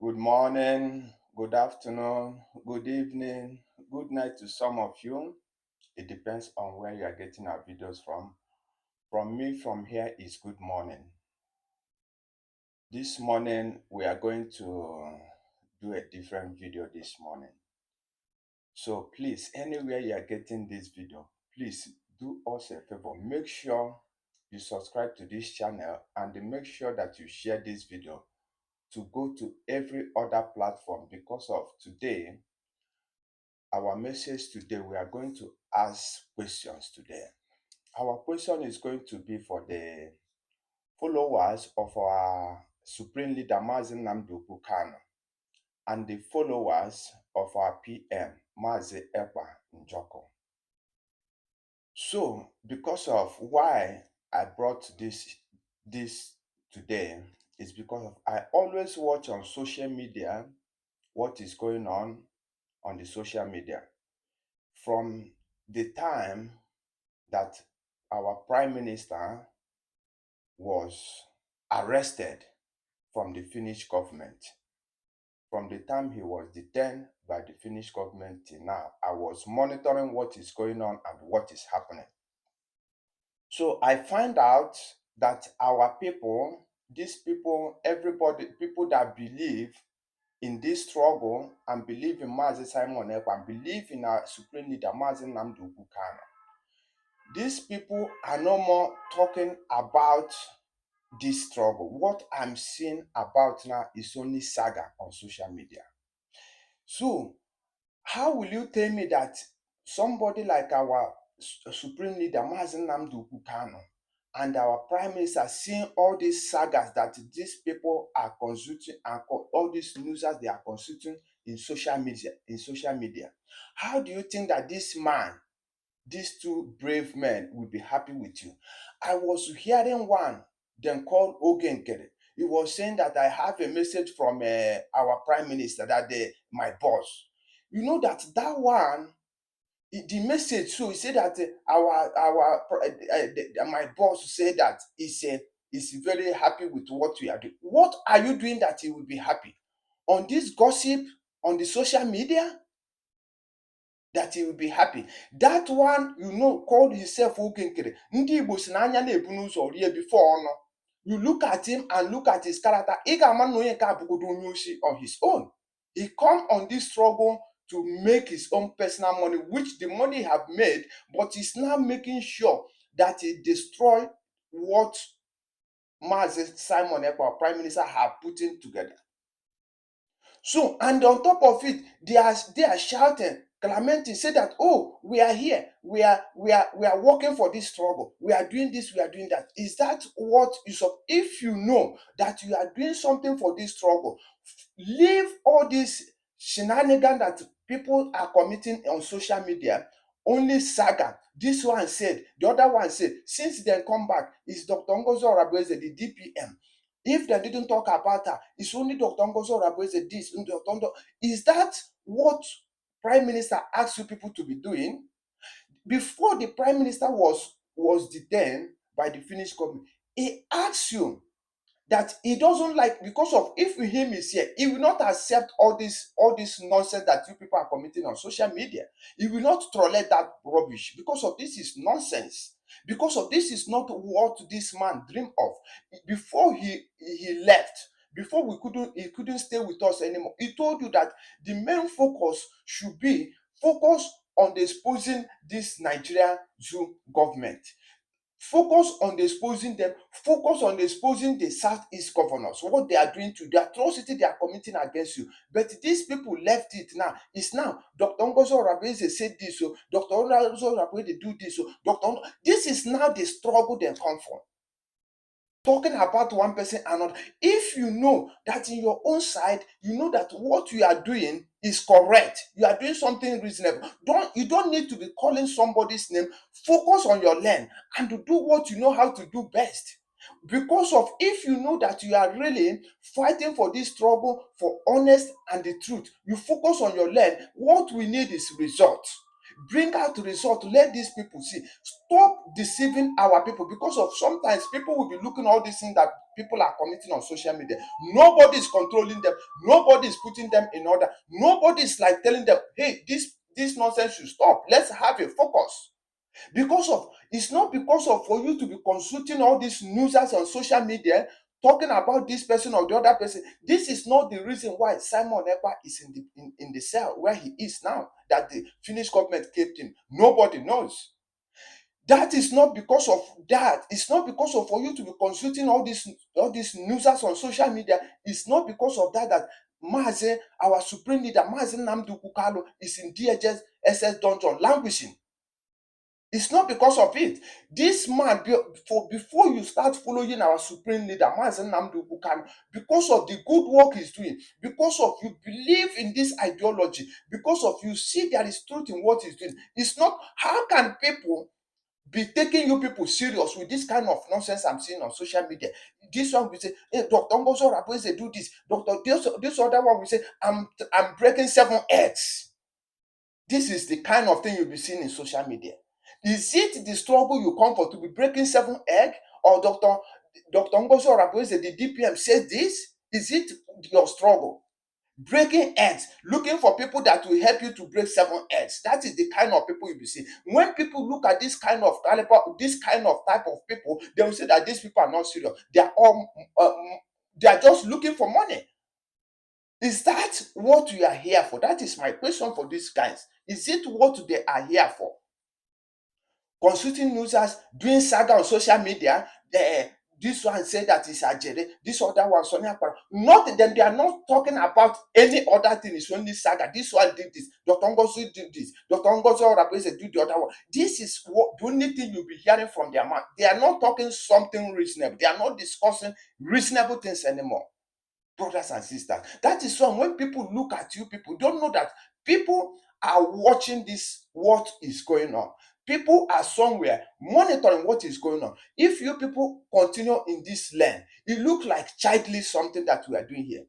Good morning, good afternoon, good evening, good night to some of you. It depends on where you are getting our videos from. From me, from here is good morning. This morning, we are going to do a different video this morning. So please, anywhere you are getting this video, please do us a favor. Make sure you subscribe to this channel and make sure that you share this video to go to every other platform, because of today, our message today, we are going to ask questions today. Our question is going to be for the followers of our Supreme Leader Mazi Nnamdi Kanu and the followers of our PM Mazi Ekpa. So, because of why I brought this today is because of I always watch on social media what is going on the social media from the time that our Prime Minister was arrested from the Finnish government. From the time he was detained by the Finnish government till now, I was monitoring what is going on and what is happening. So I find out that our people, these people, everybody, people that believe in this struggle and believe in Mazi Simon Ekpa and believe in our Supreme Leader Mazi Nnamdi Kanu, these people are no more talking about this struggle. What I'm seeing about now is only saga on social media. So how will you tell me that somebody like our Supreme Leader Mazi Nnamdi Kanu and our Prime Minister seeing all these sagas that these people are consulting and all these newsers they are consulting in social media? How do you think that this man, these two brave men, will be happy with you? I was hearing one, then called Ogenkere. He was saying that I have a message from our Prime Minister, that my boss. You know that one, the message, so he said that my boss said that he's very happy with what we are doing. What are you doing that he will be happy? On this gossip, on the social media, that he will be happy? That one, called himself Ogenkere. Ndị Igbo si na anya na-ebu n'ụzọ rie before ọnụ. You look at him and look at his character. Ị ga-ama na onye nke abụgodo onye oshi on his own. He come on this struggle to make his own personal money, which the money he have made, but he's now making sure that he destroy what Mazi Simon Ekpa, Prime Minister, have put in together. So, and on top of it, they are shouting, lamenting, say that, oh, we are here, we are working for this struggle, we are doing this, we are doing that. Is that what is up? If you know that you are doing something for this struggle, leave all this shenanigans that people are committing on social media. Only saga. This one said, the other one said, since then come back, is Dr. Ngozi Orabueze, the DPM. If they didn't talk about her, it's only Dr. Ngozi Orabueze this. Is that what Prime Minister asked you people to be doing? Before the Prime Minister was detained by the Finnish government, he asked you that he doesn't like, because of, if him is here, he will not accept all this nonsense that you people are committing on social media. He will not tolerate that rubbish, because of this is nonsense, because of this is not what this man dreamed of. Before he left, before he couldn't stay with us anymore, he told you that the main focus should be focus on exposing this Nigeria zoo government. Focus on exposing them, focus on exposing the Southeast governors, what they are doing to the atrocity they are committing against you. But these people left it now. It's now Dr. Ngozi Orabueze said this, so Dr. Ngozi Orabueze do this, so this is now the struggle they come from. Talking about one person and another. If you know that in your own side, you know that what you are doing is correct, you are doing something reasonable, you don't need to be calling somebody's name. Focus on your lane and to do what you know how to do best. Because of, if you know that you are really fighting for this struggle for honest and the truth, you focus on your lane. What we need is results. Bring out the result. Let these people see. Stop deceiving our people, because of sometimes people will be looking at all these things that people are committing on social media. Nobody is controlling them. Nobody is putting them in order. Nobody is like telling them, hey, this nonsense should stop. Let's have a focus. Because of, it's not because of for you to be consulting all these newsers on social media talking about this person or the other person. This is not the reason why Simon Ekpa is in the cell where he is now, that the Finnish government kept him. Nobody knows. That is not because of that. It's not because of for you to be consulting all these newsers on social media. It's not because of that Mazi, our supreme leader, Mazi Nnamdi Kanu, is in DHS SS dungeon languishing. It's not because of it. This man, before you start following our supreme leader, Mazi Nnamdi Kanu, because of the good work he's doing, because of you believe in this ideology, because of you see there is truth in what he's doing. It's not, how can people be taking you people serious with this kind of nonsense I'm seeing on social media? This one will say, hey, Dr. Ngozi Orabueze do this. This other one will say, I'm breaking 7 eggs. This is the kind of thing you'll be seeing in social media. Is it the struggle you come for to be breaking 7 eggs? Or Dr. Ngozi Orabueze, the DPM, says this? Is it your struggle? Breaking eggs, looking for people that will help you to break 7 eggs. That is the kind of people you be seeing. When people look at this kind of caliber, this kind of type of people, they will say that these people are not serious. They are all, they are just looking for money. Is that what we are here for? That is my question for these guys. Is it what they are here for? Consulting users, doing saga on social media. This one said that it's Ajere, this other one Sonia Akpara. Not them, they are not talking about any other thing. It's only saga. This one did this, Dr. Ngozi did this, Dr. Ngozi Orabueze did the other one. This is what the only thing you'll be hearing from their mouth. They are not talking something reasonable. They are not discussing reasonable things anymore. Brothers and sisters, that is why when people look at you, people don't know that people are watching this, what is going on. People are somewhere monitoring what is going on. If you people continue in this lane, it looks like childish something that we are doing here.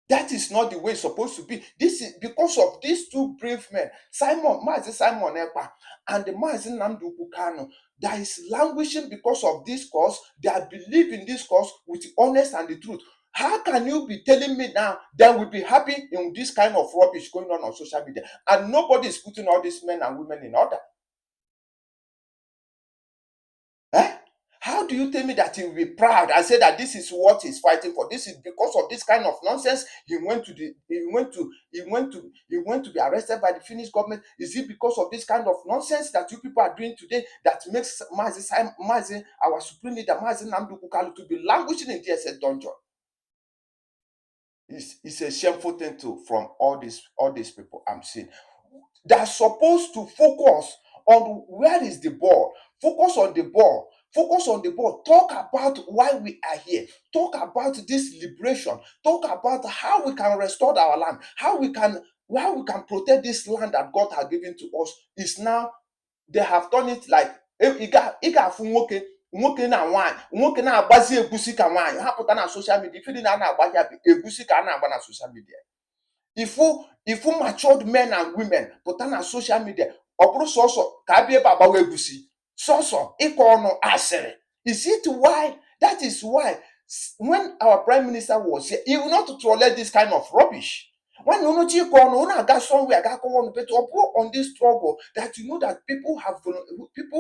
That is not the way it's supposed to be. This is because of these two brave men, Mazi Simon Ekpa and the Mazi Nnamdi Kanu, that is languishing because of this cause. They believe in this cause with the honest and the truth. How can you be telling me now that we'll be happy in this kind of rubbish going on social media, and nobody is putting all these men and women in order? Eh? How do you tell me that he will be proud and say that this is what he's fighting for? This is because of this kind of nonsense. He went to be arrested by the Finnish government. Is it because of this kind of nonsense that you people are doing today that makes Mazi, our supreme leader, Mazi Nnamdi Kanu, to be languishing in DSS dungeon? It's a shameful thing to from all these people I'm seeing. They're supposed to focus on where is the ball. Focus on the ball. Focus on the ball. Talk about why we are here. Talk about this liberation. Talk about how we can restore our land. How we can protect this land that God has given to us. Is now they have done it like ị ga-afụ nwoke na nwaanyị nwoke na-agbazi egusi ka nwaanyị ha pụta na social media ife dị na a na-agba ya bụ egusi ka a na-agba na social media. Ifu matured men and women pụta na social media ọ bụrụ sọsọ ka a bịa ebe agbawa egusi sọsọ ịkọ ọnụ asịrị. Is it why? That is why when our prime minister was here, he will not tolerate this kind of rubbish. When you know got somewhere got on on this struggle that you know that people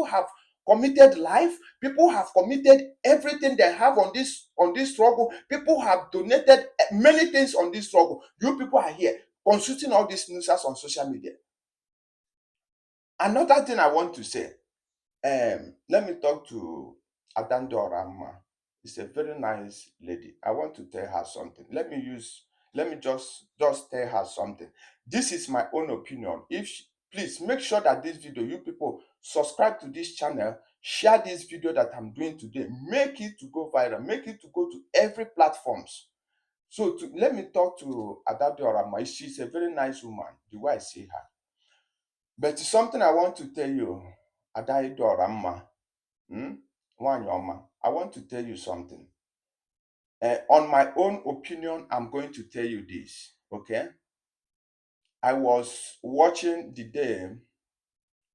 have committed life, people have committed everything they have on this struggle, people have donated many things on this struggle. You people are here consulting all these news on social media. Another thing I want to say, let me talk to Adando Orama. She's a very nice lady. I want to tell her something. Let me just tell her something. This is my own opinion. Please make sure that this video, you people subscribe to this channel, share this video that I'm doing today, make it to go viral, make it to go to every platforms. So let me talk to Adado Orama. She's a very nice woman, the way I see her. But something I want to tell you, Adaido Orama. Nwanyoma, I want to tell you something. On my own opinion, I'm going to tell you this, okay? I was watching the day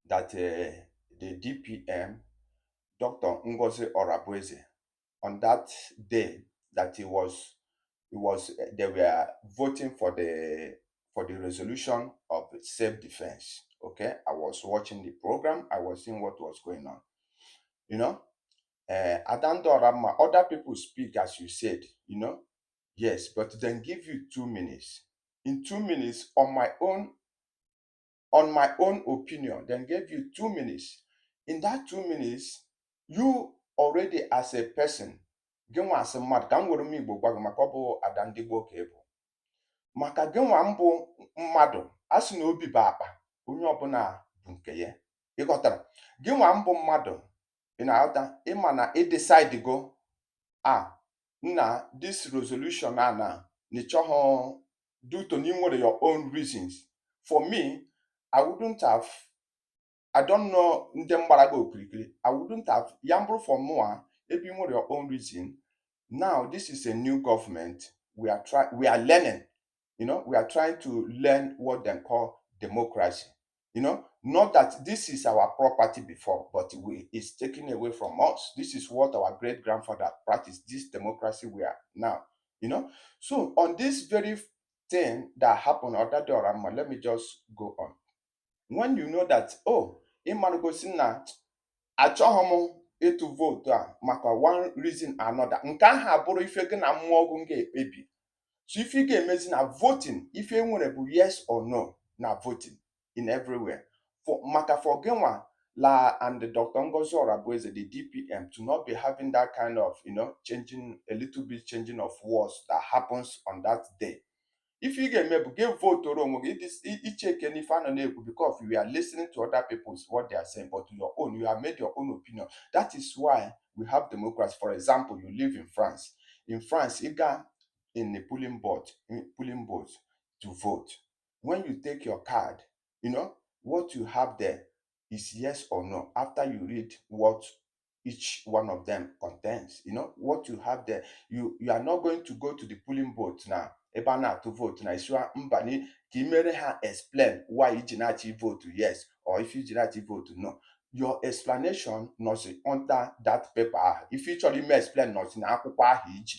that the DPM, Dr. Ngozi Orabueze, on that day that they were voting for the resolution of self-defense. Okay, I was watching the program. I was seeing what was going on. You know, Adando Rama, other people speak as you said, yes, but then give you 2 minutes. In 2 minutes, on my own opinion, then give you 2 minutes. In that 2 minutes, you already as a person, gị nwa as a mmadụ ka m were m Igbo gwa gị maka ọ bụ ada ndị Igbo ka ị bụ. Maka gị nwa mbụ mmadụ a sị na obi bụ akpa onye ọbụla bụ nke ya. Ịghọtara? Gị nwa mbụ mmadụ ị na-aghọta ịma na ị decide go na this resolution na n'ịchọghọ due to nwere your own reasons. For me, I don't know ndị mgbara gị okirikiri. I wouldn't have yambro for more if you your own reason. Now this is a new government. We are learning. We are trying to learn what they call democracy. Not that this is our property before, but it's taken away from us. This is what our great grandfather practiced, this democracy we are now. So on this very thing that happened on that Orama, let me just go on. When you know that, Imanugosi na achọghị m ịtụ vote maka one reason another, nke ahụ abụrụ ife gị na mmụọ ọgụ ga-ekpebi. So if you get amazing na voting, if you want to yes or no, na voting in everywhere. For Maka for Genwa La and the Dr. Ngozi Orabueze, the DPM, to not be having that kind of changing of words that happens on that day. If you get maybe give vote to Rome, it check any fan on it because we are listening to other people's what they are saying, but your own, you have made your own opinion. That is why we have democracy. For example, you live in France. In France, you got in the polling booth to vote. When you take your card, what you have there is yes or no. After you read what each one of them contains, what you have there, you are not going to go to the polling booth now. Ebana to vote now. Mbani kimere ha explain why you did not vote yes or if you did not vote no. Your explanation not under that paper. If you actually may explain not in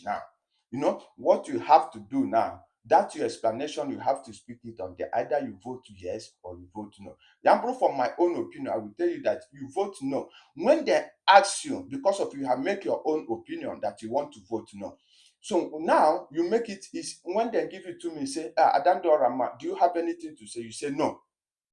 now. What you have to do now, That's your explanation. You have to speak it on there. Either you vote yes or you vote no. Yambro, from my own opinion, I will tell you that you vote no. When they ask you, because of you have made your own opinion that you want to vote no. So now you make it is when they give it to me, say, Adando Rama, do you have anything to say? You say no.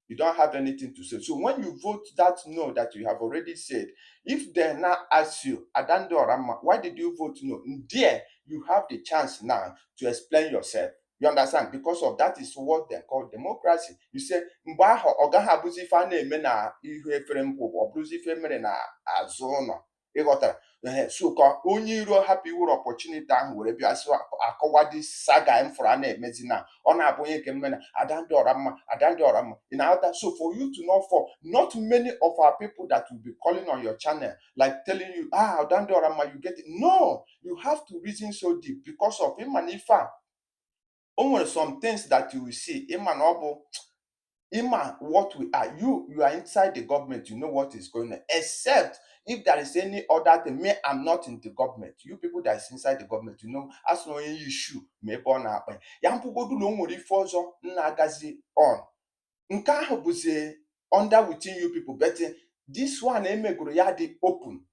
You don't have anything to say. So when you vote that no that you have already said, if they now ask you, Adando Rama, why did you vote no? There, you have the chance now to explain yourself. You understand? Because of that is what they call democracy. You say, mgbe ahụ ọ gaghị abụzi ife a na-eme na ihu efere mpụ, ọ bụrụzi ife mere na azụ ụlọ. Ịghọtara? So ka onye iro hapụ iwere opportunity ahụ were bịa sị akọwa dị saga m fụrụ a na-emezi na ọ na-abụ onye nke mmena adandị ọra mma adandị ọra mma in other. So for you to not fall, not many of our people that will be calling on your channel like telling you adandị ọra mma, you get it. No, you have to reason so deep because of imanifa. Only some things that you will see imanobo Ima, what we are, you are inside the government, you know what is going on. Except if there is any other thing, me, I'm not in the government. You people that is inside the government, you know, as no any issue, me born happen. Yampu go do no more fozo nagazi on. Nke ahụ bụzi under within you people, but this one emegoro ya dị open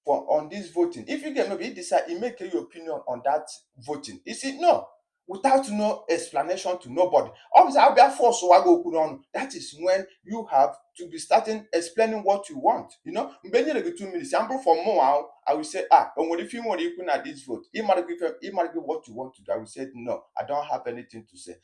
for on this voting. If you get maybe decide, you make your opinion on that voting. You see, no, without no explanation to nobody. Obviously, I'll be a force so I go put on. That is when you have to be starting explaining what you want. You know, many like 2 minutes. Sample for more, I will say, and what if you want to at this vote? It might be what you want to do. I will say, no, I don't have anything to say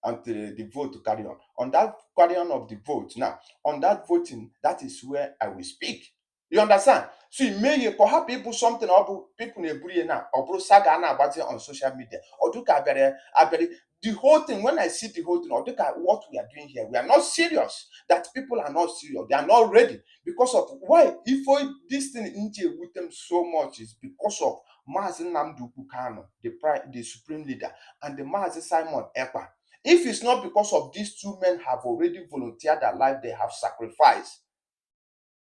until the vote to carry on. On that carry on of the vote, now on that voting, that is where I will speak. You understand? So you may perhaps people something or people in now or saga about it on social media or look at the whole thing. When I see the whole thing, or look at what we are doing here, we are not serious. That people are not serious, they are not ready because of why. If this thing into with them so much is because of Mazi Nnamdi Kanu, the supreme leader, and the Mazi Simon Ekpa. If it's not because of these two men have already volunteered their life, they have sacrificed.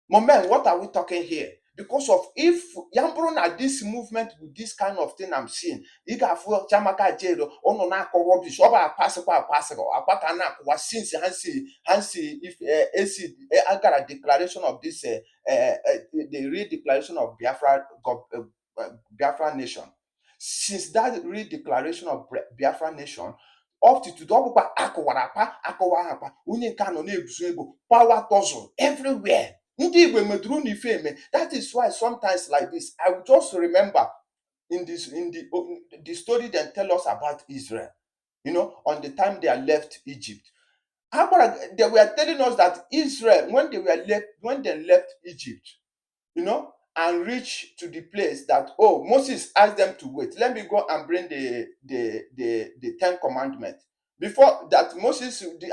Moment, what are we talking here? Because of if Yambron at this movement with this kind of thing I'm seeing, Igafu Jamaka Jero, Onona rubbish, Oba Passable, Apatana, was since Hansi, if AC, I got a declaration of this, the real declaration of Biafra nation. Since that real declaration of Biafra nation, up to double akọwarapa onye nke anọ na-ebuso ego power tussle everywhere. Ndị Igbo meduru n'ife eme. That is why sometimes like this, I will just remember in the story they tell us about Israel. You know, on the time they left Egypt. They were telling us that Israel, when they left Egypt, you know, and reach to the place that Moses asked them to wait. Let me go and bring the Ten Commandments. Before that,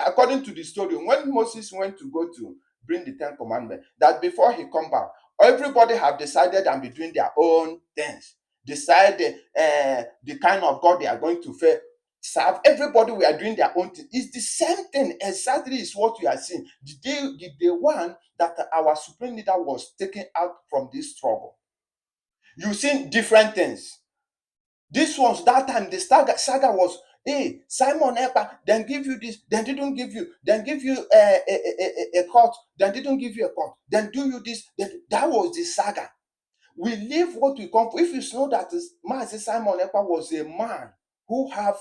according to the story, when Moses went to go to bring the Ten Commandments, that before he come back, everybody have decided and be doing their own things. Decide the kind of God they are going to serve. Everybody we are doing their own thing. It's the same thing exactly is what we are seeing. The one that our supreme leader was taken out from this struggle. You see different things. This was that time the saga was, hey, Simon Ekpa, then give you this, then didn't give you, then give you a court, then didn't give you a court, then do you this, that was the saga. We leave what we come for. If you know that Mazi Simon Ekpa was a man who have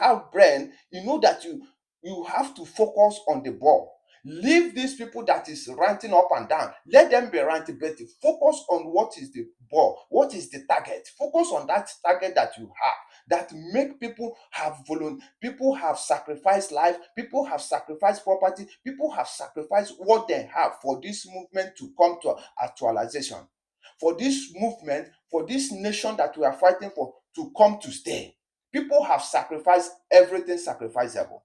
a brain, you know that you have to focus on the ball. Leave these people that is ranting up and down. Let them be ranting, but focus on what is the ball, what is the target. Focus on that target that you have. That make people have sacrificed life, people have sacrificed property, people have sacrificed what they have for this movement to come to actualization. For this movement, for this nation that we are fighting for to come to stay. People have sacrificed everything sacrificable.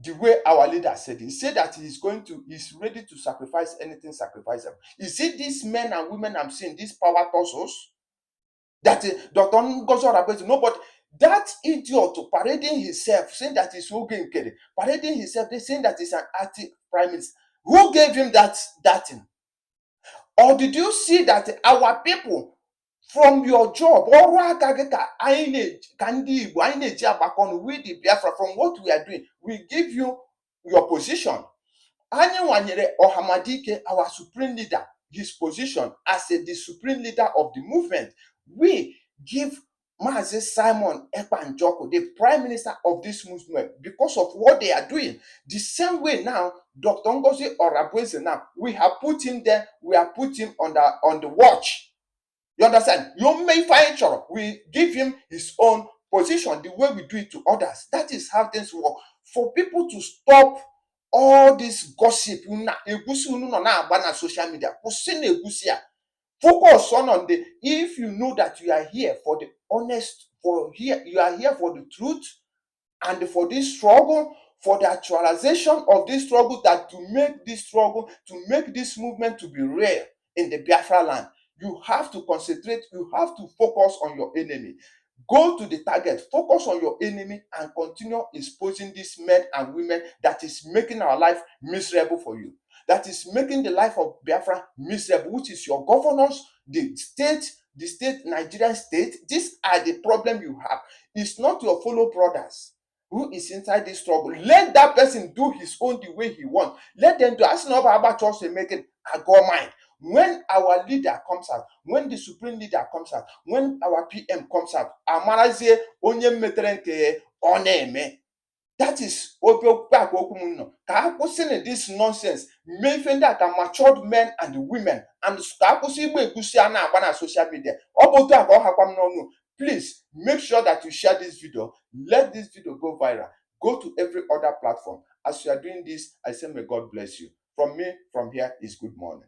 The way our leader said, he said that he's ready to sacrifice anything sacrificable. You see these men and women I'm seeing, these power tussles, that Dr. Ngozi Orabezu, nobody, that idiot parading himself, saying that he's okay, parading himself, they saying that he's an active prime minister. Who gave him that thing? Or did you see that our people from your job. Ọrụ aka gị ka anyị ka ndị Igbo anyị na-eji agbakọ ọnụ with the Biafra. From what we are doing, we give you your position. Anyị nwanyere Ọhamadike, our supreme leader, his position as the supreme leader of the movement. We give Mazi Simon Ekpa Njoko, the prime minister of this movement, because of what they are doing. The same way now, Dr. Ngozi Orabueze now, we have put him there, we have put him on the watch. You understand? You may find sure we give him his own position the way we do it to others. That is how things work. For people to stop all this gossip, egusi unu nọ na-agba na social media, kwụsị na egusi a. Focus on the, if you know that you are here for the honest, for here, you are here for the truth and for this struggle, for the actualization of this struggle, that to make this struggle, to make this movement to be real in the Biafra land, you have to concentrate, you have to focus on your enemy. Go to the target, focus on your enemy, and continue exposing these men and women that is making our life miserable for you, that is making the life of Biafra miserable, which is your governors, the state, Nigerian state. These are the problem you have. It's not your fellow brothers who is inside this struggle. Let that person do his own the way he wants. Let them do. As no about us to make it a go mind. When our leader comes out, when the supreme leader comes out, when our PM comes out, amarazie onye metere nke ọ na-eme. That is ka akwụsị this nonsense. Mee ife ndị a ka matured men and women, and ka akwụsị igba egusi a na-agba na social media. Ọ bụ otu a ka ọ hakwa m n'ọnụ. Please make sure that you share this video. Let this video go viral. Go to every other platform. As you are doing this, I say may God bless you. From me, from here is good morning.